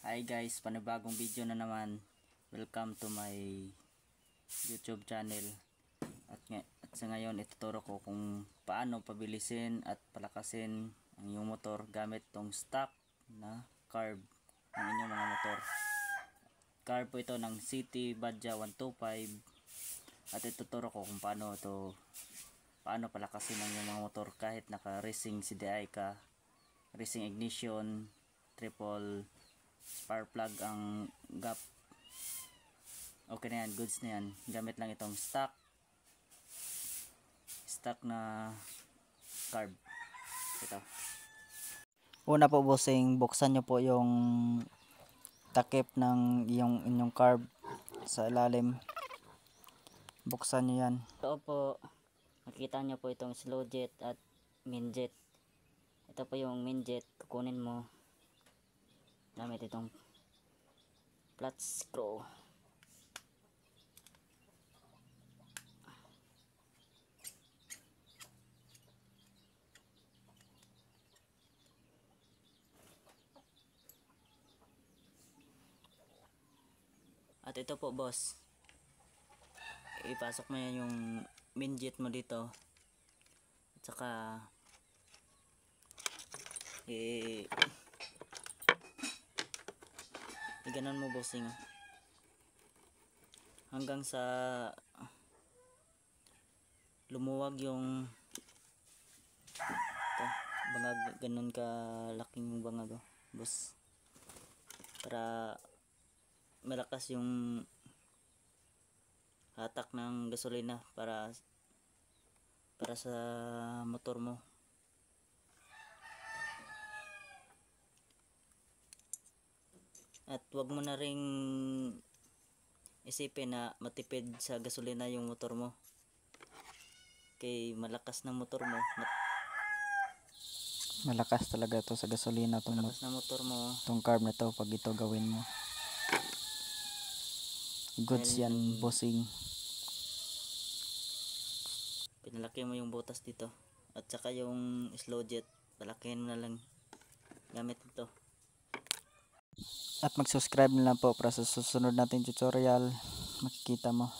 Hi guys, panibagong video na naman. Welcome to my YouTube channel. At sa ngayon ituturo ko kung paano pabilisin at palakasin ang iyong motor gamit tong stock na carb ng inyong mga motor. Carb po ito ng City Badja 125 at ituturo ko kung paano palakasin ang iyong mga motor kahit naka racing CDI ka, racing ignition, triple spark plug ang gap. Okay na yan, goods na yan. Gamit lang itong stock na carb. Ito. Una po bossing, buksan nyo po yung takip ng inyong carb sa ilalim. Buksan nyo yan. Ito po, makikita nyo po itong slow jet at main jet. Ito po yung main jet, kukunin mo gamit itong flat screw. At ito po boss, ipasok mo yan yung main jet mo dito at saka ganon mo bossing hanggang sa lumuwag yung ito, bangag, ganon ka laking bangag boss, para malakas yung hatak ng gasolina para sa motor mo. At wag mo na ring isipin na matipid sa gasolina yung motor mo. Kay malakas ng motor mo. Malakas talaga to sa gasolina tong malakas na motor mo. Tong carb na to pag ito gawin mo. Goods yan bossing. Pinalaki mo yung butas dito. At saka yung slow jet, palakihin mo na lang gamit ito. At mag-subscribe na lang po para sa susunod natin tutorial, makikita mo.